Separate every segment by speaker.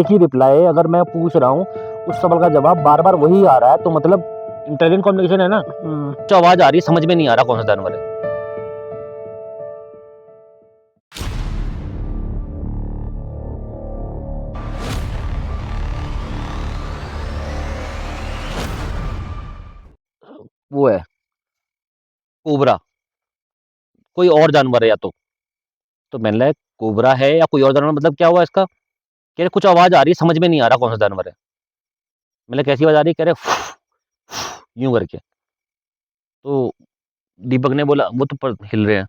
Speaker 1: एक ही रिप्लाई, अगर मैं पूछ रहा हूँ उस सवाल का जवाब बार बार वही आ रहा है, तो मतलब इंटेलिजेंट कम्युनिकेशन है ना। जो आवाज आ रही है समझ में नहीं आ रहा कौन सा जानवर है। वो है कोबरा, कोई और जानवर है या तो मैंने लगा कोबरा है या कोई और जानवर, मतलब क्या हुआ इसका। कह रहे कुछ आवाज आ रही है समझ में नहीं आ रहा कौन सा जानवर है। मतलब कैसी आवाज आ रही है, कह रहे यूं करके। तो दीपक ने बोला वो तो हिल रहे हैं।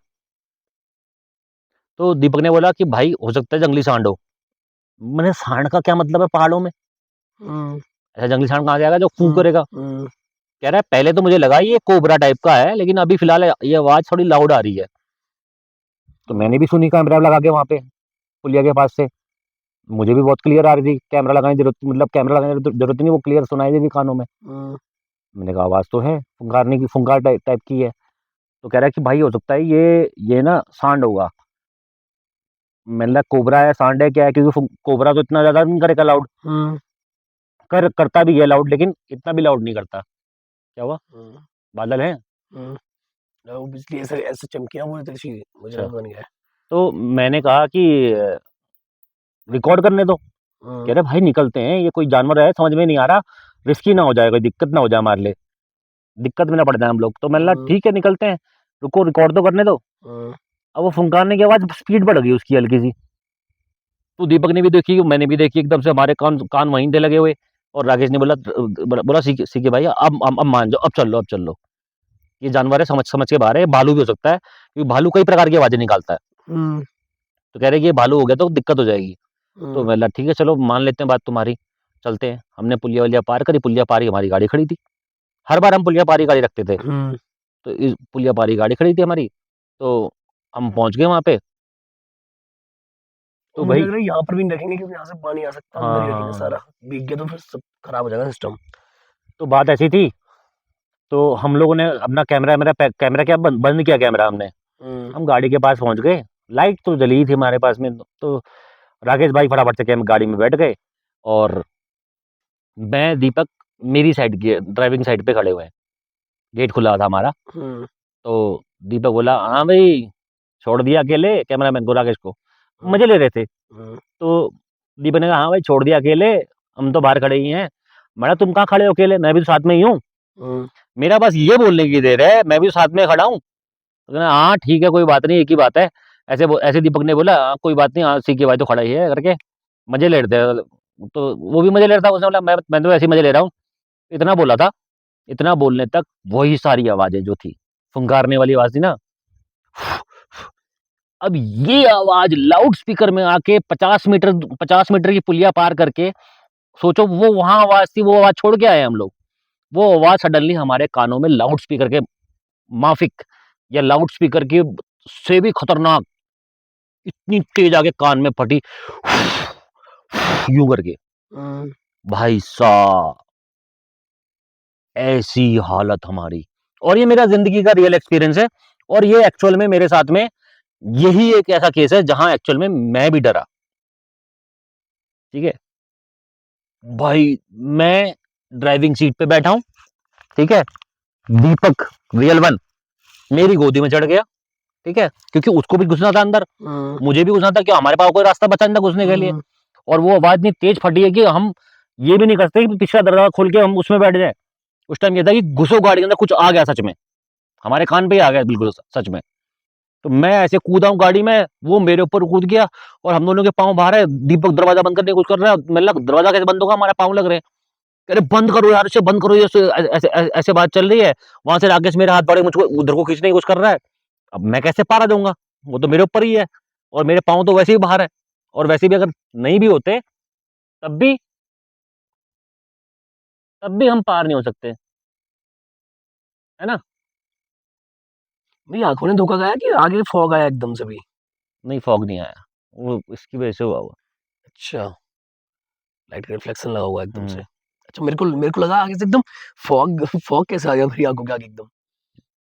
Speaker 1: तो दीपक ने बोला कि भाई हो सकता है जंगली सांड हो। मैंने सांड का क्या मतलब है पहाड़ों में, ऐसा जंगली सांड कहाँ से आएगा जो फूंक करेगा। कह रहा है पहले तो मुझे लगा ये कोबरा टाइप का है, लेकिन अभी फिलहाल ये आवाज थोड़ी लाउड आ रही है। तो मैंने भी सुनी कैमरा लगा के वहां पे पुलिया के पास से, मुझे भी बहुत क्लियर आ रही थी। कैमरा लगाने की जरूरत, मतलब कैमरा लगाने की जरूरत नहीं, वो क्लियर सुनाई दे रही कानों में। मैंने कहा आवाज तो है फुंकारने की, फुंकार टाइप की है। तो कह रहा है कि भाई हो सकता है ये ना सांड होगा। मैंने कहा कोबरा है सांड है क्या है, क्योंकि कोबरा तो इतना ज्यादा नहीं करेगा लाउड, करता भी है लाउड, लेकिन इतना भी लाउड नहीं करता। क्या हुआ, बादल है।
Speaker 2: बिजली ऐसे ऐसे चमकी ना पूरी तरह मुझे
Speaker 1: अच्छा,
Speaker 2: बन गया।
Speaker 1: तो मैंने कहा कि रिकॉर्ड करने दो। कह रहे भाई निकलते हैं, ये कोई जानवर है समझ में नहीं आ रहा, रिस्की ना हो जाए, कोई दिक्कत ना हो जाए हमारे लिए, दिक्कत में ना पड़ जाए हम लोग। तो मैंने कहा ठीक है निकलते हैं, रुको रिकॉर्ड तो करने दो। अब वो फुंकारने की आवाज स्पीड बढ़ गई उसकी हल्की सी। तो दीपक ने भी देखी, मैंने भी देखी, एकदम से हमारे कान कान वहीं थे लगे हुए। और राकेश ने बोला सीके भाई अब मान जाओ, अब चल लो, ये जानवर है, समझ समझ के बाहर है, भालू भी हो सकता है, क्योंकि भालू कई प्रकार की आवाजें निकालता है। तो कह रहे कि ये भालू हो गया तो दिक्कत हो जाएगी। तो मैं ठीक है चलो मान लेते हैं बात तुम्हारी, चलते हैं। हमने पुलिया वलिया पार करी, पुलिया पार ही हमारी गाड़ी खड़ी थी। हर बार हम पुलिया पारी गाड़ी रखते थे, तो इस पुलिया पारी गाड़ी खड़ी थी हमारी। तो हम पहुंच गए वहां पे। तो
Speaker 2: मुझे
Speaker 1: भाई
Speaker 2: लग रहा है यहाँ पर भी नहीं रखेंगे क्योंकि यहाँ से पानी आ सकता है, अंदर ही रखेंगे सारा।
Speaker 1: हाँ,
Speaker 2: भीग गया तो फिर सब खराब हो जाएगा सिस्टम।
Speaker 1: तो बात ऐसी थी। तो हम लोगों ने अपना कैमरा, मेरा कैमरा क्या बंद किया कैमरा हमने। हम गाड़ी के पास पहुंच गए, लाइट तो जली ही थी हमारे पास में। तो राकेश भाई फटाफट से गाड़ी में बैठ गए, और मैं दीपक मेरी साइड की ड्राइविंग साइड पे खड़े हुए हैं, गेट खुला था हमारा। तो दीपक बोला हाँ भाई, छोड़ दिया अकेले कैमरामैन को, राकेश को, मजे ले रहे थे। तो दीपक ने कहा हाँ भाई छोड़ दिया अकेले, हम तो बाहर खड़े ही हैं। मैंने तुम कहाँ खड़े हो अकेले, मैं भी तो साथ में ही हूँ, मेरा बस ये बोलने की देर है, मैं भी साथ में खड़ा हूँ। तो कहना हाँ ठीक है कोई बात नहीं, एक ही बात है। ऐसे दीपक ने बोला हाँ कोई बात नहीं, हाँ सीके भाई तो खड़ा ही है करके मजे ले रहे थे। तो वो भी मजे ले रहा था, उसने बोला मैं तो ऐसे ही मजे ले रहा हूँ। इतना बोला था, इतना बोलने तक वही सारी आवाजें जो थी, फुंकारने वाली आवाज थी ना, अब ये आवाज लाउड स्पीकर में आके 50 मीटर की पुलिया पार करके, सोचो वो वहां आवाज थी, वो आवाज छोड़ के आए हम लोग। वो आवाज सडनली हमारे कानों में लाउड स्पीकर के माफिक, या लाउड स्पीकर की से भी खतरनाक, इतनी तेज आके कान में फटी, यूं करके। भाई साहब ऐसी हालत हमारी। और ये मेरा जिंदगी का रियल एक्सपीरियंस है, और ये एक्चुअल में मेरे साथ में यही एक ऐसा केस है जहां एक्चुअल में मैं भी डरा। ठीक है भाई, मैं ड्राइविंग सीट पे बैठा हूं, ठीक है, दीपक रियल वन मेरी गोदी में चढ़ गया, ठीक है, क्योंकि उसको भी घुसना था अंदर, मुझे भी घुसना था, कि हमारे पास कोई रास्ता बचा नहीं था घुसने के लिए। और वो आवाज इतनी तेज फटी है कि हम ये भी नहीं कर सकते कि पिछला दरवाजा खोल के हम उसमें बैठ जाए। उस टाइम ये था कि घुसो गाड़ी के अंदर, कुछ आ गया सच में, हमारे कान पे ही आ गया बिल्कुल सच में। तो मैं ऐसे कूदा हूँ गाड़ी में, वो मेरे ऊपर कूद गया, और हम दोनों के पाँव बाहर है। दीपक दरवाजा बंद करने की कोशिश कर रहा है, मतलब दरवाजा कैसे बंद होगा, हमारे पाँव लग रहे हैं। कह रहे बंद करो यार, इसे बंद करो, ऐसे ऐसे ऐसे बात चल रही है। वहां से राकेश मेरे हाथ पड़े, मुझको उधर को खींचने की कोशिश कर रहा है। अब मैं कैसे पार आ जाऊंगा, वो तो मेरे ऊपर ही है, और मेरे पाँव तो वैसे ही बाहर है। और वैसे भी अगर नहीं भी होते, तब भी हम पार नहीं हो सकते, है ना।
Speaker 2: मेरी आंखों ने धोखा खाया कि आगे फॉग आया एकदम से भी।
Speaker 1: नहीं फॉग नहीं आया, वो इसकी वजह से हुआ हुआ।
Speaker 2: अच्छा, लाइट का रिफ्लेक्शन लगा हुआ एकदम से। अच्छा, मेरे को लगा आगे से एकदम फॉग फॉग कैसे आ गया मेरी आंखों के आगे एकदम।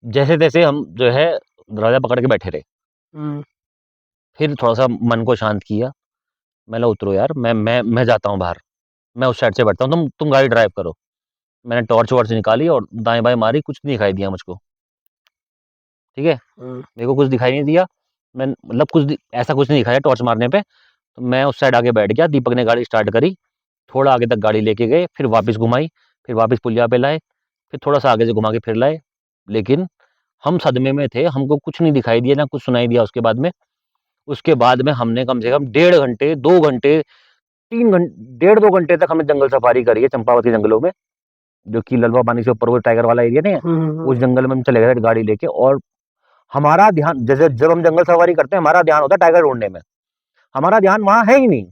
Speaker 1: जैसे तैसे हम जो है दरवाजा पकड़ के बैठे रहे। फिर थोड़ा सा मन को शांत किया, मैंने उतरो यार, मैं जाता हूँ बाहर, मैं उस साइड से बैठता हूँ, तुम गाड़ी ड्राइव करो। मैंने टॉर्च वॉर्च निकाली और दाएं बाएं मारी, कुछ नहीं दिखाई दिया मुझको। ठीक है, मेरे को कुछ दिखाई नहीं दिया, मैं मतलब ऐसा कुछ नहीं दिखाया टॉर्च मारने पे। तो मैं उस साइड आगे बैठ गया, दीपक ने गाड़ी स्टार्ट करी, थोड़ा आगे तक गाड़ी लेके गए, फिर वापस घुमाई, फिर वापस पुलिया पे लाए, फिर थोड़ा सा आगे से घुमा के फिर लाए। लेकिन हम सदमे में थे, हमको कुछ नहीं दिखाई दिया, ना कुछ सुनाई दिया उसके बाद में। उसके बाद में हमने कम से कम 1.5 घंटे, 2 घंटे, 3 घंटे, 1.5-2 घंटे तक हमने जंगल सफारी करी है चंपावत के जंगलों में, जो कि ललवा पानी से ऊपर वो टाइगर वाला एरिया नहीं है, उस जंगल में हम चले गए गाड़ी लेके। और हमारा ध्यान, जैसे जब हम जंगल सफारी करते हैं हमारा ध्यान होता है टाइगर ढूंढने में, हमारा ध्यान वहां है ही नहीं।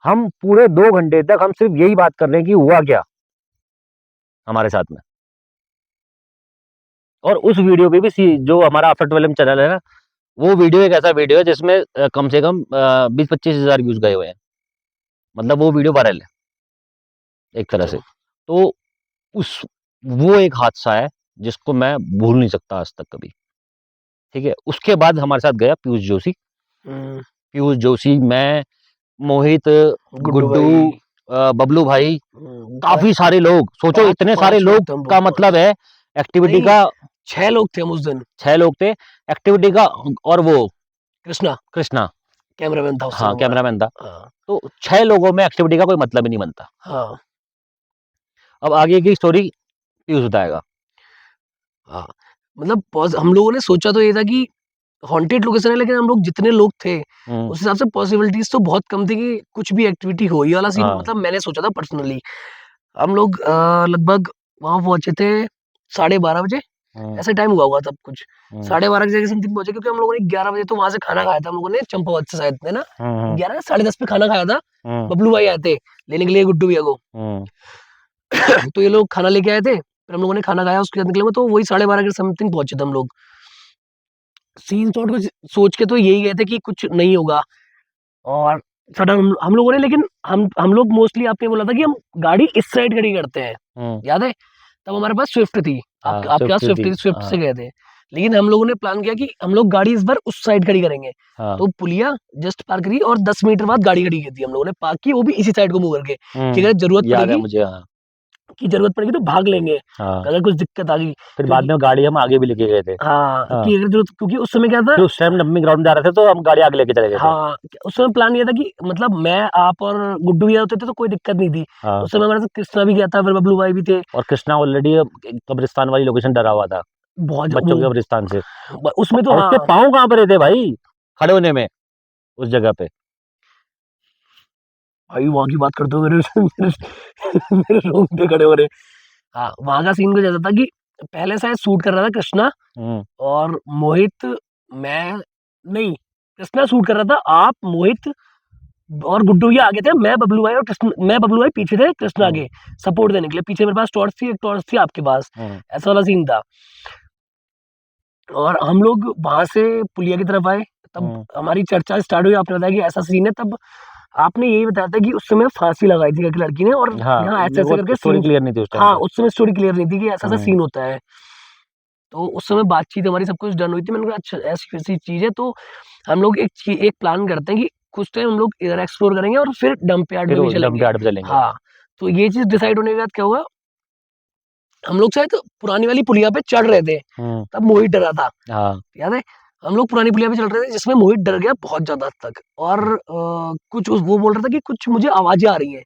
Speaker 1: हम पूरे 2 घंटे तक हम सिर्फ यही बात कर रहे हैं कि हुआ क्या हमारे साथ में। और उस वीडियो पे भी जो हमारा आफ्टर 12 चैनल है ना, वो वीडियो एक ऐसा वीडियो है जिसमें कम से कम 20-25 हजार व्यूज गए हुए हैं, मतलब वो वीडियो वायरल है एक तरह से। तो उस वो एक हादसा है जिसको मैं भूल नहीं सकता आज तक कभी। ठीक है, उसके बाद हमारे साथ गया पीयूष जोशी। पीयूष जोशी, मैं, मोहित, गुड्डू, बबलू भाई, काफी सारे लोग, सोचो इतने सारे लोग का मतलब है एक्टिविटी का।
Speaker 2: 6 लोग थे हम उस दिन।
Speaker 1: 6 लोग थे एक्टिविटी का। और वो
Speaker 2: कृष्णा कैमरामैन था उस
Speaker 1: हाँ
Speaker 2: समय
Speaker 1: कैमरामैन था।
Speaker 2: हाँ।
Speaker 1: तो 6 लोगों में एक्टिविटी का कोई मतलब ही नहीं बनता।
Speaker 2: हाँ
Speaker 1: अब आगे की स्टोरी पीयूष बताएगा।
Speaker 2: हाँ मतलब हम लोगों ने सोचा तो ये था कि हॉन्टेड लोकेशन है, लेकिन हम लोग जितने लोग थे उस हिसाब से पॉसिबिलिटीज तो बहुत कम थी कि कुछ भी एक्टिविटी हो। ये वाला सीन
Speaker 1: हाँ।
Speaker 2: मतलब मैंने सोचा था पर्सनली। हम लोग लगभग वहां पहुंचे थे 12:30 बजे, ऐसा टाइम हुआ तब कुछ 12:30 के समथिंग पहुंचे, क्योंकि हम लोगों ने 11 बजे तो वहां से खाना खाया था हम लोगों ने चंपावत से शायद, है ना? 11 10:30 पे खाना खाया था। बबलू भाई आए थे लेने के लिए गुड्डू भैया को। तो ये लोग खाना लेके आए थे, फिर हम लोगों ने खाना खाया, उसके बाद निकले, तो वही 12:30 के समथिंग पहुंचे थे हम लोग। सीन शॉट को सोच के तो यही गए थे कि कुछ नहीं होगा, और सडन हम लोगों ने, लेकिन हम लोग मोस्टली, आपने बोला था कि हम गाड़ी इस साइड खड़ी करते हैं, याद है? तब हमारे पास स्विफ्ट थी, आपके पास स्विफ्ट थी, स्विफ्ट से गए थे। लेकिन हम लोगों ने प्लान किया कि हम लोग गाड़ी इस बार उस साइड खड़ी करेंगे। तो पुलिया जस्ट पार करी और 10 मीटर बाद गाड़ी खड़ी की थी हम लोगों ने पार्क की, वो भी इसी साइड को मुंह करके, कि अगर जरूरत पड़ेगी
Speaker 1: मुझे तो
Speaker 2: भाग लेंगे, अगर कुछ दिक्कत आ गई।
Speaker 1: फिर बाद में गाड़ी हम आगे भी लेके गए थे।
Speaker 2: हाँ, कि अगर जरूरत, क्योंकि उस समय क्या था,
Speaker 1: फिर उस टाइम डम्पिंग ग्राउंड जा रहे थे तो हम गाड़ी आगे लेके चले गए थे।
Speaker 2: हाँ, उस समय प्लान ये था कि मतलब मैं, आप और गुड्डू भैया होते थे तो कोई दिक्कत नहीं थी। उस समय हमारे साथ कृष्णा भी गया था, फिर बबलू भाई भी थे।
Speaker 1: और कृष्णा ऑलरेडी कब्रिस्तान वाली लोकेशन डरा हुआ था,
Speaker 2: बहुत
Speaker 1: बच्चों के कब्रिस्तान से।
Speaker 2: उसमें तो
Speaker 1: उसके पाँव कहाँ पर थे भाई खड़े होने में उस जगह पे?
Speaker 2: भाई वहां की बात करते हो मेरे रोंगटे खड़े हो रहे। हाँ, वहां का सीन कुछ ऐसा था कि पहले शायद शूट कर रहा था कृष्णा और मोहित, मैं नहीं, कृष्णा शूट कर रहा था, आप, मोहित और गुड्डू भैया आगे थे, मैं बबलू भाई पीछे थे, कृष्णा आगे सपोर्ट देने के लिए। पीछे मेरे पास टॉर्च थी, एक टॉर्च थी आपके पास, ऐसा वाला सीन था। और हम लोग वहां से पुलिया की तरफ आए, तब हमारी चर्चा स्टार्ट हुई। आपने बताया कि ऐसा सीन है, तब आपने यही बताया था कि उस समय फांसी लगाई थी एक लड़की ने, और यहाँ ऐसे ऐसे करके
Speaker 1: स्टोरी क्लियर नहीं थी उस टाइम।
Speaker 2: हाँ, उस समय स्टोरी क्लियर नहीं थी कि ऐसा ऐसा सीन होता है। तो उस समय बातचीत हमारी सब कुछ डन हुई थी। मैंने कहा अच्छा ऐसी ऐसी चीज है, तो हम लोग एक प्लान करते हैं कि कुछ टाइम हम लोग इधर एक्सप्लोर करेंगे और फिर डंप यार्ड में भी चलेंगे। हाँ, तो ये चीज डिसाइड होने के बाद क्या हुआ, हम लोग शायद पुरानी वाली पुलिया पे चढ़ रहे थे, तब मोहित डरा था, याद है? हम लोग पुरानी पुलिया पे चल रहे थे, जिसमें मोहित डर गया बहुत ज्यादा तक। और कुछ वो बोल रहा था कि कुछ मुझे आवाजें आ रही है,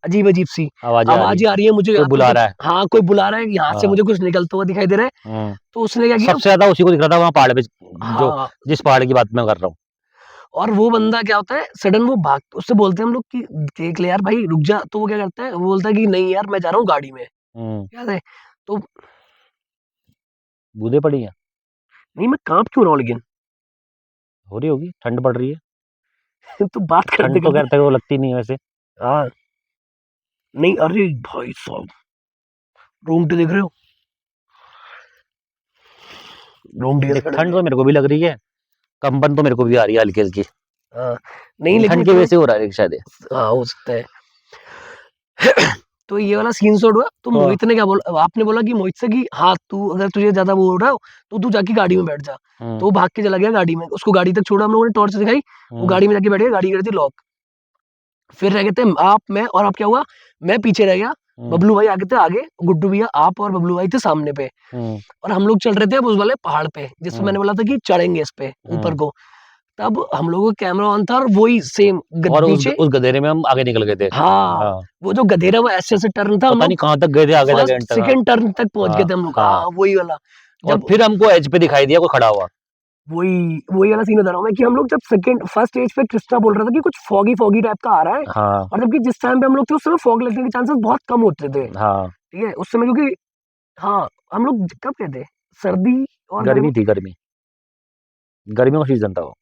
Speaker 2: अजीब अजीब सी आवाजें आ रही है मुझे,
Speaker 1: कोई बुला रहा है।
Speaker 2: हाँ, कोई बुला रहा है, यहाँ से मुझे कुछ निकलता हुआ दिखाई दे रहा है। तो उसने क्या किया,
Speaker 1: सबसे ज्यादा उसी को दिख रहा था वहाँ पहाड़ पे, जो जिस पहाड़ की बात मैं कर रहा हूँ।
Speaker 2: और वो बंदा क्या होता है, सडन वो भाग, उससे बोलते हैं हम लोग कि देख ले यार भाई, रुक जा। तो वो क्या करता है, वो बोलता है कि नहीं यार मैं जा रहा हूँ गाड़ी में, याद है? तो
Speaker 1: बूंदे पड़ी है,
Speaker 2: नहीं मैं कांप क्यों रहा हूँ, लेकिन
Speaker 1: हो रही होगी, ठंड पड़ रही है।
Speaker 2: तो बात करते
Speaker 1: ठंड तो कहते वो लगती नहीं है वैसे।
Speaker 2: हाँ, नहीं, अरे भाई साहब, रोंगटे देख रहे हो?
Speaker 1: ठंड तो मेरे को भी लग रही है, कंबन तो मेरे को भी आ रही है हल्की हल्की।
Speaker 2: नहीं, लेकिन
Speaker 1: ठंड की वजह से हो रहा है शायद।
Speaker 2: हाँ, हो सकता है। तो ये वाला सीन शॉट हुआ। तो मोहित ने क्या बोला, आपने बोला कि मोहित से कि हाँ तू, अगर तुझे ज्यादा वो हो रहा हो तो तू जाके गाड़ी में बैठ जा। तो वो भाग के चला गया गाड़ी में, उसको गाड़ी तक छोड़ा हम लोगों ने, टॉर्च दिखाई, वो गाड़ी में जाके बैठ गया, गाड़ी कर दी लॉक। फिर रह गए थे आप, मैं, और अब क्या हुआ, मैं पीछे रह गया, बबलू भाई आगे थे आगे, गुड्डू भैया आप और बबलू भाई थे सामने पे, और हम लोग चल रहे थे अब उस वाले पहाड़ पे जिसमें मैंने बोला था कि चढ़ेंगे इस पे ऊपर को। तब हम लोगों का कैमरा ऑन था और वही सेम
Speaker 1: और
Speaker 2: नीचे,
Speaker 1: उस गधेरे में हम आगे निकल गए थे।
Speaker 2: हाँ वो जो गधेरा वो ऐसे ऐसे टर्न था, हम
Speaker 1: पता नहीं
Speaker 2: लोग
Speaker 1: कहाँ तक गए थे, आगे तक
Speaker 2: फर्स्ट
Speaker 1: एंड तक।
Speaker 2: सेकंड टर्न तक पहुंच गए थे हम लोग।
Speaker 1: हाँ।
Speaker 2: हाँ वही वाला,
Speaker 1: और
Speaker 2: जब
Speaker 1: फिर हमको एज पे दिखाई दिया कोई खड़ा हुआ।
Speaker 2: वही वही वाला सीन बता रहा हूँ मैं कि हम लोग जब सेकंड फर्स्ट स्टेज पे कृष्णा बोल रहा था कि कुछ फॉगी फॉगी टाइप का आ रहा है,
Speaker 1: हाँ
Speaker 2: और जबकि जिस टाइम पे हम लोग थे उस समय फॉग लगने के चांसेस बहुत कम होते थे,
Speaker 1: हाँ,
Speaker 2: ठीक है उस समय, क्योंकि हाँ हम लोग कब गए थे, सर्दी और
Speaker 1: गर्मी थी, गर्मियों का सीजन था वो।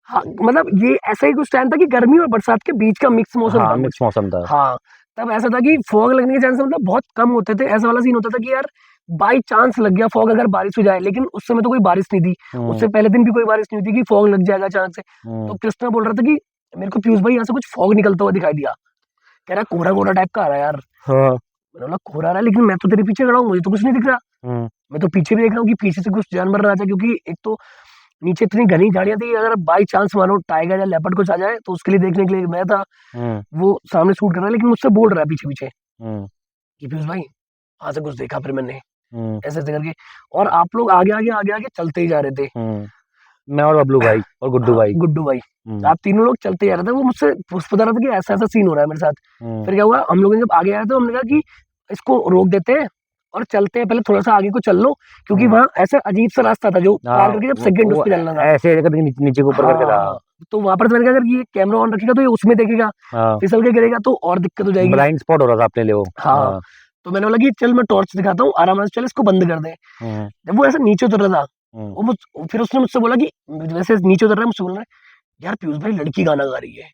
Speaker 2: हाँ मतलब ये ऐसा ही कुछ टाइम था कि गर्मी और बरसात के बीच का मिक्स मौसम
Speaker 1: हाँ
Speaker 2: था
Speaker 1: मिक्स
Speaker 2: कुछ।
Speaker 1: मौसम था।
Speaker 2: हाँ तब ऐसा था कि फॉग लगने के चांस मतलब बहुत कम होते थे, ऐसा वाला सीन होता था कि यार बाई चांस लग गया फॉग अगर बारिश हो जाए, लेकिन उस समय तो कोई बारिश नहीं थी, उससे पहले दिन भी कोई बारिश नहीं हुई थी कि फॉग लग जाएगा अचानक से। तो कृष्णा बोल रहा था कि मेरे को पीयूष भाई यहाँ से कुछ फॉग निकलता हुआ दिखाई दिया, कह रहा कोहरा कोहरा टाइप का आ रहा है यार।
Speaker 1: हाँ।
Speaker 2: मैंने बोला कोहरा आ रहा है, लेकिन मैं तो तेरे पीछे खड़ा हूँ, मुझे तो कुछ नहीं दिख रहा। मैं तो पीछे भी देख रहा हूँ कि पीछे से कुछ जानवर ना आ जाए, क्योंकि एक तो नीचे इतनी घनी झाड़ियां थी, अगर बाई चांस मानो टाइगर या लेपर्ड कुछ आ जाए तो उसके लिए देखने के लिए मैं था, वो सामने शूट कर रहा है, लेकिन मुझसे बोल रहा है पीछे पीछे कि पीयूष भाई वहां से कुछ देखा, फिर मैंने ऐसे ऐसे करके, और आप लोग आगे आगे आगे आगे चलते ही जा रहे थे,
Speaker 1: मैं और बबलू भाई और गुड्डू भाई।
Speaker 2: गुड्डू भाई, आप तीनों लोग चलते जा रहे थे, वो मुझसे बता रहा था कि ऐसा ऐसा सीन हो रहा है मेरे साथ। फिर क्या हुआ, हम लोग जब आगे आए तो हमने कहा कि इसको रोक देते हैं और चलते हैं, पहले थोड़ा सा आगे को चल लो, क्योंकि वहाँ ऐसा अजीब सा रास्ता था जो पार करके जब सेकंड उस पे चलना था,
Speaker 1: ऐसे नीचे को ऊपर करके था।
Speaker 2: तो वहां पर मैंने कहा अगर ये कैमरा ऑन रखेगा तो ये उसमें देखेगा, फिसल के गिरेगा तो और दिक्कत हो जाएगी,
Speaker 1: ब्लाइंड स्पॉट हो रहा था अपने लिए वो।
Speaker 2: हाँ तो मैंने बोला कि चल मैं टॉर्च दिखाता हूँ, आराम से चल इसको बंद कर दे। जब वो ऐसा नीचे उतर रहा था, फिर उसने मुझसे बोला कि वैसे नीचे उतर रहा है, मुझसे बोल रहा है यार पीयूष भाई लड़की गाना गा रही है,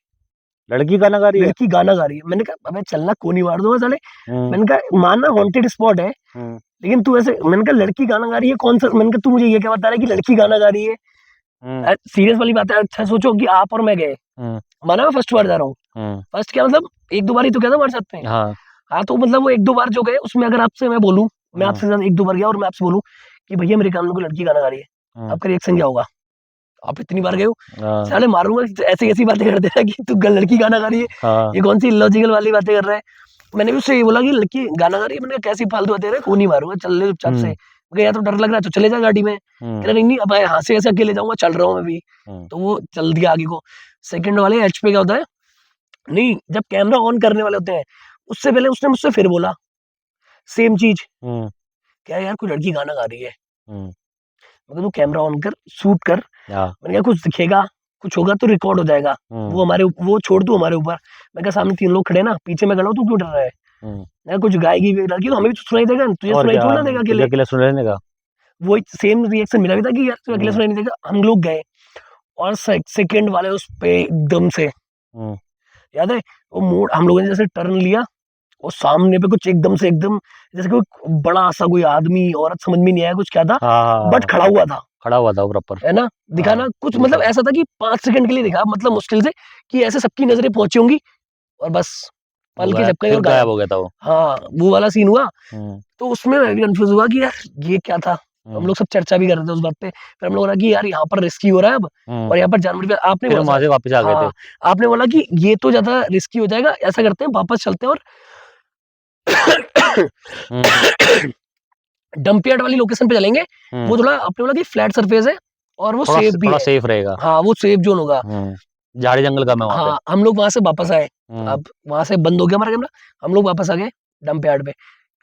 Speaker 1: लड़की गाना गा रही है,
Speaker 2: लड़की गाना गा रही है। मैंने कहा अबे चलना कोनी मार दूंगा साले, मैंने कहा मानना हॉन्टेड स्पॉट है, लेकिन तू ऐसे, मैंने कहा लड़की गाना गा रही है कौन सा, मैंने कहा तू मुझे ये क्या बता रहा है कि लड़की गाना गा रही है, सीरियस वाली बात है। अच्छा सोचो कि आप और मैं गए, माना मैं फर्स्ट बार जा रहा हूँ, फर्स्ट क्या मतलब एक दो बार ही तो गया था हमारे साथ में, हाँ तो मतलब वो एक दो बार जो गए उसमें अगर आपसे मैं बोलूं, मैं आपसे ज्यादा एक दो बार गया और मैं आपसे बोलूं कि भैया मेरे कान में कोई लड़की गाना गा रही है, आपका रिएक्शन क्या होगा? आप इतनी बार गए हो, साले मारूंगा, ऐसी ऐसी बातें कर देना कि तू लड़की गाना गा रही है, ये कौन सी इलॉजिकल वाली बातें कर रहा है। मैंने भी उससे ये बोला कि लड़की गाना गा रही है, मैंने कहा कैसी फालतू बातें कर रहा है, कोनी मारूंगा, चल ले चुपचाप से, या तो डर लग रहा है तो चले जा गाड़ी में, कह रहा नहीं अब यहाँ से ऐसे अकेले जाऊंगा, चल रहा हूँ मैं भी, तो वो चल दिया आगे को। सेकंड वाले एच पे क्या होता है, नहीं जब कैमरा ऑन करने वाले होते हैं उससे पहले उसने मुझसे फिर बोला सेम चीज, क्या यार कोई लड़की गाना गा रही है, मतलब तू कैमरा ऑन कर, शूट कर, मैंने कहा कुछ दिखेगा कुछ होगा तो रिकॉर्ड हो जाएगा, वो हमारे वो छोड़ तू हमारे ऊपर, मैं कहा सामने तीन लोग खड़े ना, पीछे मैं खड़ा हूँ, तू क्यों डर रहा है, मैं कुछ गाएगी लड़की तो हमें भी तो सुनाई देगा, तुझे सुनाई थोड़ा ना देगा अकेले
Speaker 1: सुनाने का।
Speaker 2: वो सेम रिएक्शन मिला भी था कि यार तू अकेले सुनाई नहीं देगा। हम लोग गए और सेकंड वाले उस पे एकदम से याद है वो मोड़ हम लोगों ने जैसे टर्न लिया, और सामने पे कुछ एकदम से एकदम जैसे कोई बड़ा सा कोई आदमी औरत समझ में नहीं आया कुछ क्या था, बट खड़ा हुआ था प्रॉपर, है ना, दिखा ना कुछ, मतलब ऐसा था कि 5 सेकंड के लिए दिखा, मतलब मुश्किल से कि ऐसे सबकी नजरें पहुंची होंगी और बस पल के झपके और गायब
Speaker 1: हो गया था वो।
Speaker 2: हाँ वो वाला सीन हुआ। तो उसमें मैं भी कंफ्यूज हुआ कि यार ये क्या था, हम लोग सब चर्चा भी कर रहे थे उस बात पे, फिर हम लोग बोला कि यार यहाँ पर रिस्की हो रहा है अब, और यहाँ पर जानवर भी, आपने बोला
Speaker 1: वहां से वापस आ गए थे,
Speaker 2: आपने बोला कि ये तो ज्यादा रिस्की हो जाएगा, ऐसा करते हैं वापस चलते हैं और डंपयार्ड वाली लोकेशन पे चलेंगे, वो थोड़ा आपने बोला कि फ्लैट सरफेस है और वो सेफ भी है,
Speaker 1: सेफ रहेगा,
Speaker 2: हाँ वो सेफ जोन होगा,
Speaker 1: झाड़ी जंगल का मैं वहां पे।
Speaker 2: हाँ हम लोग वहां से वापस आए, अब वहां से बंद हो गया हमारा कैमरा, हम लोग वापस आ गए डंपयार्ड पे,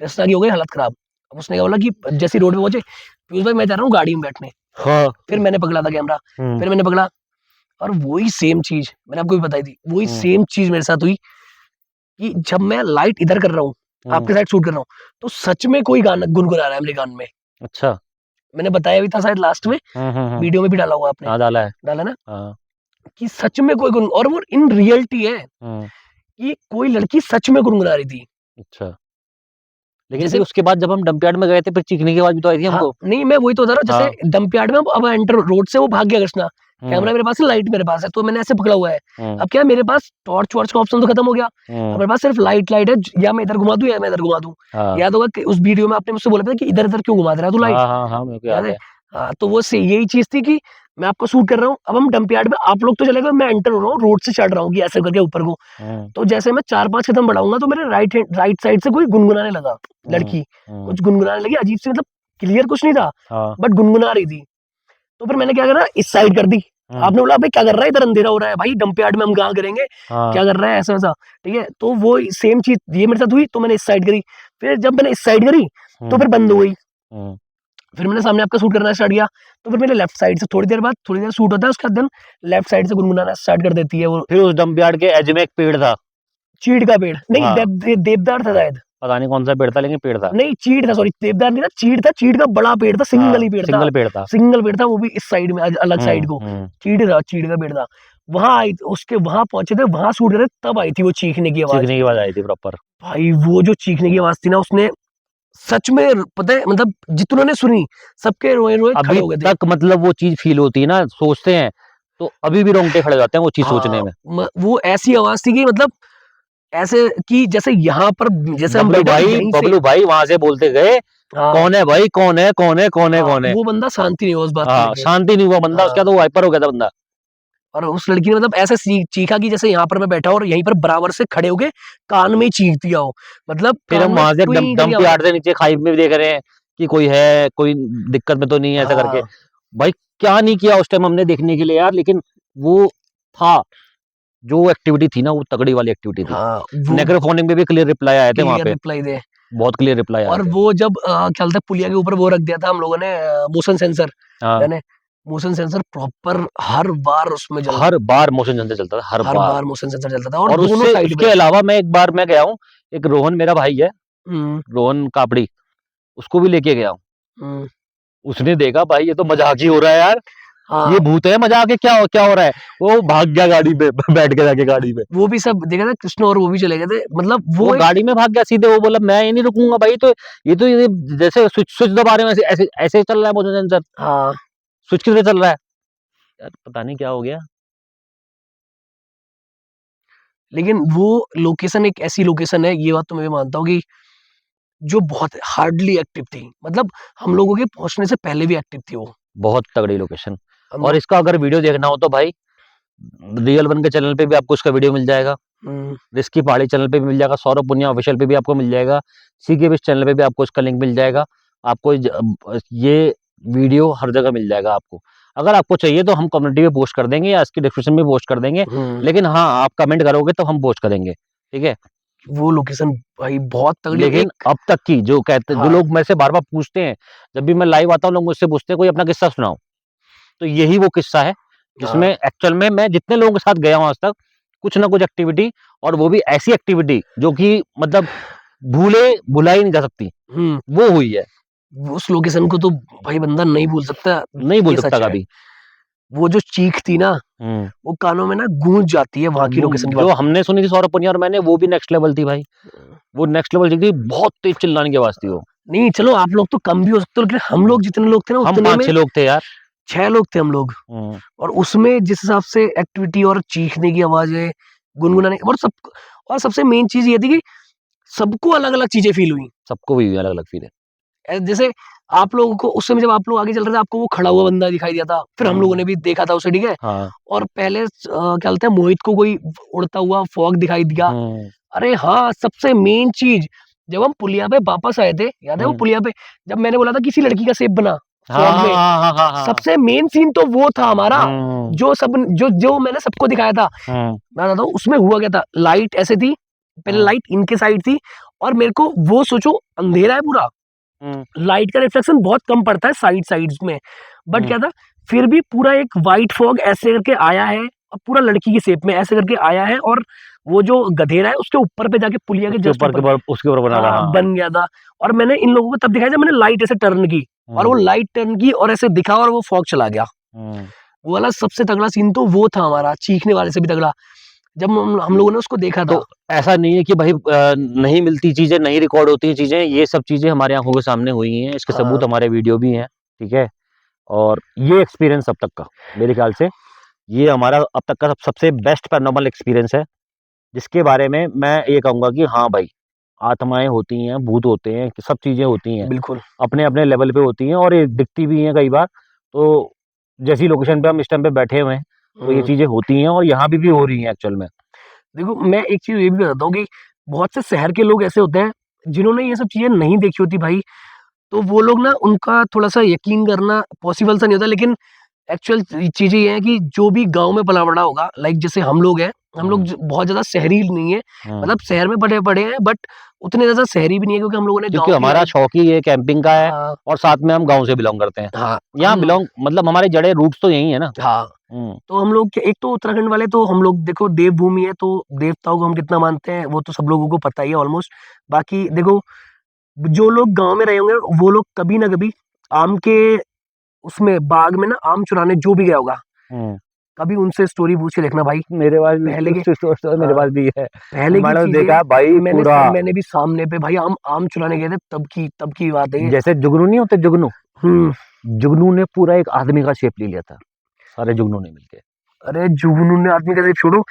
Speaker 2: कृष्णा की हो गई हालत खराब। अब उसने क्या बोला कि जैसे रोड पे पहुंचे, पीयूष भाई मैं जा रहा हूँ गाड़ी में बैठने, फिर मैंने पकड़ा था कैमरा, फिर मैंने पकड़ा, और वही सेम चीज मैंने आपको भी बताई थी, वही सेम चीज मेरे साथ हुई कि जब मैं लाइट इधर कर रहा हूँ, आपके साइड शूट कर रहा हूँ, तो सच में कोई गाना गुनगुना रहा है मेरे कान में।
Speaker 1: अच्छा,
Speaker 2: मैंने बताया भी था शायद लास्ट में, वीडियो में भी डाला हुआ आपने, डाला ना, कि सच में कोई गुन, और वो इन रियलिटी है कि कोई लड़की सच में गुनगुना रही थी।
Speaker 1: अच्छा, लेकिन फिर उसके बाद जब हम डंपयार्ड में गए थे, फिर चीखने की आवाज भी तो आई थी हमको।
Speaker 2: नहीं मैं वही तो बता रहा हूँ, जैसे डंपयार्ड में अब एंटर रोड से वो भाग गया कृष्णा, कैमरा मेरे पास है, लाइट मेरे पास है, तो मैंने ऐसे पकड़ा हुआ है, अब क्या मेरे पास टॉर्च वॉर्च का ऑप्शन तो खत्म हो गया, मेरे पास सिर्फ लाइट है, या मैं इधर घुमा दूं या मैं इधर घुमा दूं। याद होगा कि उस वीडियो में आपने मुझसे बोला था कि इधर इधर क्यों घुमा रहा है तू लाइट, याद है? हाँ, तो वो से यही चीज़ थी कि मैं आपको शूट कर रहा हूँ, अब हम डंप यार्ड में आप लोग तो चले गए, मैं एंटर हो रहा हूँ, रोड से चढ़ रहा हूँ कि ऐसे करके ऊपर को। तो जैसे मैं 4-5 कदम बढ़ाऊँगा तो मेरे राइट साइड से कोई गुनगुनाने लगा, लड़की। कुछ गुनगुनाने लगी अजीब-सी, मतलब क्लियर कुछ नहीं था,
Speaker 1: हाँ,
Speaker 2: बट गुनगुना रही थी। तो फिर मैंने क्या करा, इस साइड कर दी। आपने बोला भाई क्या कर रहा है, इधर अंधेरा हो रहा है भाई, डंप यार्ड में हम कहाँ करेंगे, क्या कर रहा है, ऐसा वैसा, ठीक है। तो वो सेम चीज ये मेरे साथ हुई, तो मैंने इस साइड करी। फिर जब मैंने इस साइड करी तो फिर बंद हो गई। फिर मैंने सामने आपका शूट करना स्टार्ट किया, तो फिर मेरे लेफ्ट साइड से थोड़ी देर बाद, थोड़ी देर शूट होता है उसके बाद देन लेफ्ट साइड से गुनगुनाना स्टार्ट कर देती है वो।
Speaker 1: फिर उस डंप यार्ड के एज में एक पेड़ था।
Speaker 2: चीड़ का पेड़ नहीं,
Speaker 1: हाँ,
Speaker 2: देवदार था शायद।
Speaker 1: पता नहीं कौन सा पेड़ था, लेकिन पेड़ था।
Speaker 2: नहीं चीड़ था, सॉरी, देवदार नहीं था, चीड़ था। चीड़ का बड़ा पेड़ था, सिंगल ही पेड़ था,
Speaker 1: सिंगल पेड़ था।
Speaker 2: सिंगल पेड़ था, वो भी इस साइड में अलग साइड को।
Speaker 1: हम्म।
Speaker 2: चीड़ था, चीड़ का पेड़ था। वहां आई, उसके वहां पहुंचे थे, वहां शूट करे, तब आई थी वो चीखने की आवाज।
Speaker 1: चीखने की आवाज आई थी प्रॉपर।
Speaker 2: भाई वो जो चीखने की आवाज थी ना, उसने सच में, पता है मतलब जितनों ने सुनी सबके रोए रोए खड़े
Speaker 1: अभी
Speaker 2: हो गए थे।
Speaker 1: तक मतलब वो चीज फील होती है ना, सोचते हैं तो अभी भी रोंगटे खड़े हो जाते हैं वो चीज सोचने
Speaker 2: हाँ,
Speaker 1: में।
Speaker 2: वो ऐसी आवाज थी कि मतलब ऐसे कि जैसे यहाँ पर, जैसे हम बैठे हैं यहीं से।
Speaker 1: बबलू भाई वहां से बोलते गए,
Speaker 2: हाँ,
Speaker 1: कौन है भाई, कौन है, कौन है, कौन है,
Speaker 2: हाँ,
Speaker 1: कौन है।
Speaker 2: वो बंदा शांति नहीं हुआ उस बात को
Speaker 1: हाँ,
Speaker 2: लेके।
Speaker 1: शांति नहीं हुआ बंदा,
Speaker 2: हाँ,
Speaker 1: उसका तो वाइपर हो गया था बंदा।
Speaker 2: और उस लड़की ने मतलब ऐसे चीखा कि जैसे यहाँ पर मैं बैठा हूँ और यहीं पर बराबर से खड़े होके कान में ही चीख दिया हो, मतलब
Speaker 1: फिर
Speaker 2: कान
Speaker 1: हम
Speaker 2: में
Speaker 1: वहां से
Speaker 2: टुई करके
Speaker 1: डंप
Speaker 2: आवाज।
Speaker 1: यार्ड से नीचे खाई में भी देख रहे हैं कि कोई है, कोई दिक्कत में तो नहीं है, ऐसा करके।
Speaker 2: हाँ,
Speaker 1: भाई क्या नहीं किया उस टाइम हमने देखने के लिए यार, लेकिन वो था, जो एक्टिविटी थी ना वो तगड़ी वाली एक्टिविटी थी।
Speaker 2: हाँ, वो
Speaker 1: नेक्रोफोनिक में भी क्लियर रिप्लाई आए थे वहां
Speaker 2: क्लियर
Speaker 1: पे,
Speaker 2: रिप्लाई दे।
Speaker 1: बहुत क्लियर रिप्लाई आए
Speaker 2: और
Speaker 1: थे।
Speaker 2: वो जब क्या बोलते हैं, पुलिया के ऊपर वो रख दिया था हम लोगों ने, मोशन सेंसर।
Speaker 1: हाँ,
Speaker 2: मैंने मोशन सेंसर प्रॉपर हर बार उसमें जला,
Speaker 1: हर बार मोशन सेंसर चलता था, हर
Speaker 2: हर
Speaker 1: बार।
Speaker 2: बार मोशन सेंसर चलता था, और
Speaker 1: और
Speaker 2: दोनों
Speaker 1: उससे
Speaker 2: साइड
Speaker 1: उसके
Speaker 2: में।
Speaker 1: अलावा मैं एक बार मैं गया हूँ, एक रोहन मेरा भाई है,
Speaker 2: हम्म,
Speaker 1: रोहन कापड़ी, उसको भी लेके गया हूँ।
Speaker 2: हम्म,
Speaker 1: उसने देखा भाई ये तो मजाक ही हो रहा है यार, ये
Speaker 2: हाँ,
Speaker 1: भूत है, मजाक है, क्या हो रहा है। वो भाग गया गाड़ी पे बैठ के जाके गाड़ी पे,
Speaker 2: वो भी सब देखा था, कृष्ण और वो भी चले गए थे, मतलब
Speaker 1: वो
Speaker 2: वो एक।
Speaker 1: गाड़ी में भाग गया सीधे। वो बोला मैं ये नहीं रुकूंगा भाई, तो ये जैसे स्विच स्विच दबा रहे हैं ऐसे ऐसे ऐसे चल रहा है मोशन सेंसर,
Speaker 2: हाँ,
Speaker 1: स्विच किधर चल रहा है यार, पता नहीं क्या हो गया।
Speaker 2: लेकिन वो लोकेशन एक ऐसी लोकेशन है, ये बात तो मैं भी मानता हूँ कि जो बहुत हार्डली एक्टिव थी, मतलब हम लोगों के पहुंचने से पहले भी एक्टिव थी वो।
Speaker 1: बहुत तगड़ी लोकेशन।
Speaker 2: हम
Speaker 1: और
Speaker 2: लोग।
Speaker 1: इसका अगर वीडियो देखना हो तो भाई रियल वन के चैनल पे भी आपको इसका वीडियो मिल जाएगा,
Speaker 2: हम्म,
Speaker 1: रिस्की पहाड़ी चैनल पे भी मिल जाएगा, सौरभ पुनिया ऑफिशियल पे भी आपको मिल जाएगा, सी के बिच चैनल पे भी आपको इसका लिंक मिल जाएगा। आपको ये वीडियो हर जगह मिल जाएगा आपको। अगर आपको चाहिए तो हम कम्युनिटी में पोस्ट कर देंगे या इसकी डिस्क्रिप्शन में पोस्ट कर देंगे,
Speaker 2: हम्म,
Speaker 1: लेकिन हाँ आप कमेंट करोगे तो हम पोस्ट करेंगे, ठीक है।
Speaker 2: वो लोकेशन भाई बहुत तगड़ी
Speaker 1: लेकिन
Speaker 2: एक।
Speaker 1: अब तक की जो कहते, जो
Speaker 2: हाँ,
Speaker 1: लोग मेरे से बार बार पूछते हैं, जब भी मैं लाइव आता हूँ लोग मुझसे पूछते हैं कोई अपना किस्सा सुनाओ, तो यही वो किस्सा है जिसमें
Speaker 2: हाँ,
Speaker 1: एक्चुअल में मैं जितने लोगों के साथ गया हूँ आज तक, कुछ ना कुछ एक्टिविटी, और वो भी ऐसी एक्टिविटी जो कि मतलब भुलाई नहीं जा सकती,
Speaker 2: हम्म,
Speaker 1: वो हुई है।
Speaker 2: उस लोकेशन को तो भाई बंदा नहीं भूल सकता।
Speaker 1: नहीं भूल
Speaker 2: ये
Speaker 1: सकता
Speaker 2: सच है।
Speaker 1: कभी।
Speaker 2: वो जो चीख थी ना,
Speaker 1: हम्म।
Speaker 2: वो कानों में ना गूंज जाती है वहां की लोकेशन की
Speaker 1: जो
Speaker 2: बात।
Speaker 1: हमने सुनी थी सौरभ पुनिया और मैंने, वो भी नेक्स्ट लेवल थी भाई, वो नेक्स्ट लेवल थी, बहुत तेज चिल्लाने की आवाज थी वो।
Speaker 2: नहीं चलो, आप लोग तो कम भी हो सकते हो, लेकिन हम लोग जितने लोग थे ना
Speaker 1: हम
Speaker 2: उतने
Speaker 1: पांच
Speaker 2: में
Speaker 1: छह लोग थे यार।
Speaker 2: 6 लोग थे हम लोग।
Speaker 1: हम्म।
Speaker 2: और उसमें जिस हिसाब से एक्टिविटी और चीखने की आवाजें, गुनगुनाने और सब, और सबसे मेन चीज ये थी कि सबको अलग अलग चीजें फील हुई।
Speaker 1: सबको भी अलग अलग फील है।
Speaker 2: जैसे आप लोगों को उस समय जब आप लोग आगे चल रहे थे, आपको वो खड़ा हुआ बंदा दिखाई दिया था, फिर हम लोगों ने भी देखा था उसे, ठीक है।
Speaker 1: हाँ।
Speaker 2: और पहले क्या बोलते हैं, मोहित को कोई उड़ता हुआ फॉग दिखाई दिया।
Speaker 1: हम्म।
Speaker 2: अरे हाँ, सबसे मेन चीज, जब हम पुलिया पे वापस आए थे, याद है वो
Speaker 1: हम्म।
Speaker 2: पुलिया पे, जब मैंने बोला था किसी लड़की का शेप बना
Speaker 1: हाँ
Speaker 2: फॉग
Speaker 1: हाँ
Speaker 2: में,
Speaker 1: हाँ हाँ हाँ हाँ।
Speaker 2: सबसे मेन सीन तो वो था हमारा।
Speaker 1: हम्म।
Speaker 2: जो मैंने सबको दिखाया था,
Speaker 1: हम्म।
Speaker 2: मैं बताता हूँ उसमें हुआ क्या था। लाइट ऐसे थी, पहले
Speaker 1: हम्म।
Speaker 2: लाइट इनके साइड थी, और मेरे को वो सोचो अंधेरा है पूरा,
Speaker 1: हम्म।
Speaker 2: लाइट का रिफ्लेक्शन बहुत कम पड़ता है साइड्स में, बट
Speaker 1: हम्म।
Speaker 2: क्या था, फिर भी पूरा एक वाइट फॉग ऐसे करके आया है, और पूरा लड़की की शेप में ऐसे करके आया है, और वो जो गधेरा है उसके ऊपर पे जाके पुलिया के जस्ट ऊपर
Speaker 1: उसके ऊपर बना था,
Speaker 2: हाँ
Speaker 1: हाँ।
Speaker 2: बन गया था। और मैंने इन लोगों को तब दिखाया जब मैंने लाइट ऐसे टर्न की, और वो
Speaker 1: हम्म।
Speaker 2: लाइट टर्न की और ऐसे दिखा और वो फॉग चला गया।
Speaker 1: हम्म।
Speaker 2: वो वाला सबसे तगड़ा सीन तो वो था हमारा, चीखने वाले से भी तगड़ा, जब हम लोगों ने उसको देखा था।
Speaker 1: तो ऐसा नहीं है कि भाई नहीं मिलती चीजें, नहीं रिकॉर्ड होती चीजें, ये सब चीजें हमारे आंखों के सामने हुई हैं, इसके सबूत
Speaker 2: हाँ,
Speaker 1: हमारे वीडियो भी हैं, ठीक है। और ये एक्सपीरियंस अब तक का, मेरे ख्याल से ये हमारा अब तक का सबसे बेस्ट पैरानॉर्मल एक्सपीरियंस है, जिसके बारे में मैं ये कहूंगा कि हाँ भाई आत्माएं होती हैं, भूत होते हैं, सब चीजें होती हैं,
Speaker 2: बिल्कुल
Speaker 1: अपने अपने लेवल पे होती हैं और ये दिखती भी हैं कई बार। तो जैसी लोकेशन पे हम इस टाइम पे बैठे हुए हैं तो ये
Speaker 2: हम्म।
Speaker 1: चीजें होती हैं और यहाँ भी हो रही हैं एक्चुअल में।
Speaker 2: देखो मैं एक चीज ये भी बताता हूँ कि बहुत से शहर के लोग ऐसे होते हैं जिन्होंने ये सब चीजें नहीं देखी होती भाई, तो वो लोग ना उनका थोड़ा सा यकीन करना पॉसिबल सा नहीं होता। लेकिन एक्चुअल चीजें ये है कि जो भी गांव में पला बड़ा होगा, लाइक जैसे हम लोग हैं, हम लोग बहुत ज्यादा शहरी नहीं है, मतलब शहर में बड़े बड़े हैं बट उतने ज्यादा शहरी भी नहीं है, क्योंकि हम लोगों ने
Speaker 1: क्योंकि
Speaker 2: गांव की
Speaker 1: हमारा
Speaker 2: लाइफ।
Speaker 1: शौक ही ये कैंपिंग का है
Speaker 2: हाँ
Speaker 1: और साथ में हम गांव से बिलोंग करते हैं।
Speaker 2: हाँ
Speaker 1: यहाँ
Speaker 2: हम
Speaker 1: बिलोंग मतलब हमारे जड़े रूट्स तो यही है ना।
Speaker 2: हाँ
Speaker 1: हम्म,
Speaker 2: तो हम लोग एक तो उत्तराखंड वाले, तो हम लोग देखो देवभूमि है, तो देवताओं को हम कितना मानते हैं वो तो सब लोगों को पता ही है ऑलमोस्ट। बाकी देखो जो लोग गांव में रहे होंगे वो लोग कभी ना कभी आम के उसमें बाग में ना आम चुराने जो भी गया होगा,
Speaker 1: हम्म।
Speaker 2: कभी उनसे स्टोरी पूछ के देखना भाई।
Speaker 1: मेरे पास
Speaker 2: पहले के
Speaker 1: मेरे
Speaker 2: हाँ,
Speaker 1: पास भी है।
Speaker 2: पहले की
Speaker 1: मैंने तो देखा है भाई
Speaker 2: चीजें
Speaker 1: पूरा,
Speaker 2: मैंने भी सामने पे भाई आम आम चुराने गए थे, तब की बात है ये।
Speaker 1: जैसे जुगनू नहीं होते, जुगनू
Speaker 2: हम्म।
Speaker 1: जुगनू ने पूरा एक आदमी का शेप ले लिया था, सारे जुगनू ने मिलके।
Speaker 2: अरे जुगनू ने आदमी कैसे छोड़ो,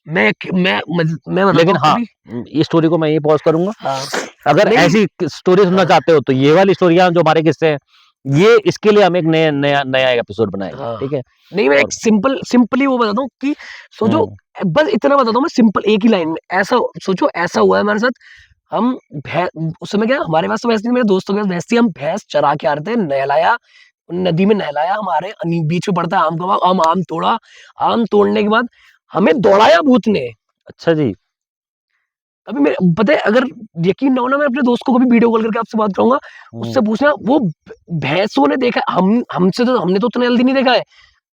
Speaker 2: मैं बताता
Speaker 1: लेकिन
Speaker 2: हूँ
Speaker 1: हाँ,
Speaker 2: कभी।
Speaker 1: इस स्टोरी को मैं ये पॉज करूंगा,
Speaker 2: हाँ
Speaker 1: अगर
Speaker 2: नहीं
Speaker 1: ऐसी स्टोरी सुनना
Speaker 2: हाँ
Speaker 1: चाहते हो तो ये वाली स्टोरियां जो हमारे किस्से हैं, ये इसके लिए हम एक नया नया एपिसोड बनाएंगे,
Speaker 2: हाँ
Speaker 1: ठीक है।
Speaker 2: नहीं मैं एक
Speaker 1: और
Speaker 2: सिंपली वो बताता हूँ कि सोचो,
Speaker 1: हम्म,
Speaker 2: बस इतना बताता हूँ मैं सिंपल एक ही लाइन में। ऐसा सोचो, ऐसा हुआ है हमारे साथ। हम भैंस, उस समय क्या हमारे पास तो भैंस नहीं, मेरे दोस्तों के पास भैंस थी, हम भैंस चरा के आ रहे थे, नहलाया नदी में, नहलाया, हमारे बीच में पड़ता है आम का बाग, हम आम तोड़ा। आम तोड़ने के बाद हमें दौड़ाया भूत ने।
Speaker 1: अच्छा जी।
Speaker 2: अभी मेरे पता है, अगर यकीन ना हो ना, मैं अपने दोस्त को कभी वीडियो कॉल करके आपसे बात करूंगा,
Speaker 1: हम्म,
Speaker 2: उससे पूछना वो भैंसों ने देखा है, हमने तो उतना जल्दी नहीं देखा है।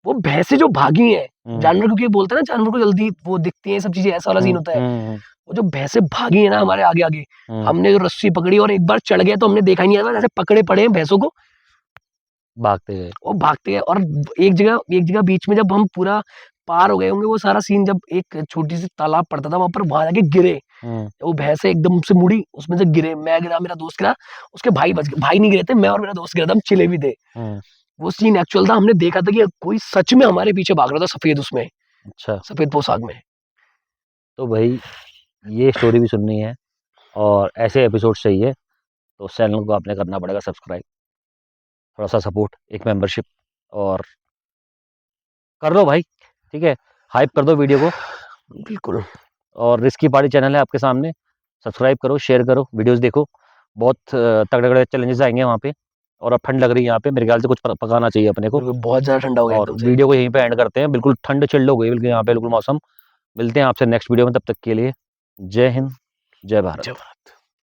Speaker 2: वो भैंसे जो भागी हैं,
Speaker 1: हम्म,
Speaker 2: जानवर, क्योंकि बोलते हैं ना जानवर को जल्दी वो दिखती है, सब चीजें ऐसा वाला सीन होता है।
Speaker 1: हम्म,
Speaker 2: वो जो भैंसे भागी है ना हमारे आगे आगे,
Speaker 1: हम्म,
Speaker 2: हमने जो रस्सी पकड़ी और एक बार चढ़ गया तो हमने देखा ही नहीं है, ऐसे पकड़े पड़े हैं भैंसों को,
Speaker 1: भागते गए।
Speaker 2: वो भागते हैं। और एक जगह बीच में जब हम पूरा पार हो गए होंगे, वो सारा सीन जब एक छोटी सी तालाब पड़ता था वहां पर, वहां जाके गिरे,
Speaker 1: हम्म,
Speaker 2: वो भैंसे एकदम से मुड़ी, उसमें से गिरे, मैं गिरा, मेरा दोस्त गिरा, उसके भाई बच गए, भाई नहीं गिरे थे, मैं और मेरा दोस्त गिरा था, हम चिले भी थे।
Speaker 1: हम्म,
Speaker 2: वो सीन एक्चुअल था, हमने देखा था कि कोई सच में हमारे पीछे भाग रहा था, सफेद उसमें,
Speaker 1: अच्छा।
Speaker 2: सफेद पोशाक में।
Speaker 1: तो भाई ये स्टोरी भी सुननी है और ऐसे एपिसोड चाहिए तो चैनल को आपने करना पड़ेगा सब्सक्राइब, थोड़ा सा सपोर्ट, एक मेंबरशिप और कर दो भाई, ठीक है। हाइप कर दो वीडियो को।
Speaker 2: बिल्कुल।
Speaker 1: और रिस्की पार्टी चैनल है आपके सामने, सब्सक्राइब करो, शेयर करो, वीडियोस देखो। बहुत तगड़े तगड़े चैलेंजेस आएंगे वहाँ पे। और अब ठंड लग रही है यहाँ पे, मेरे ख्याल से कुछ पकाना चाहिए अपने को।
Speaker 2: बिल्कुल बहुत ज्यादा ठंडा हो गया
Speaker 1: और
Speaker 2: एकदम से।
Speaker 1: वीडियो को यहीं पे एंड करते हैं, बिल्कुल ठंड चिल्ड हो गई बिल्कुल यहाँ पे, बिल्कुल मौसम। मिलते हैं आपसे नेक्स्ट वीडियो में, तब तक के लिए जय हिंद, जय भारत।
Speaker 2: जब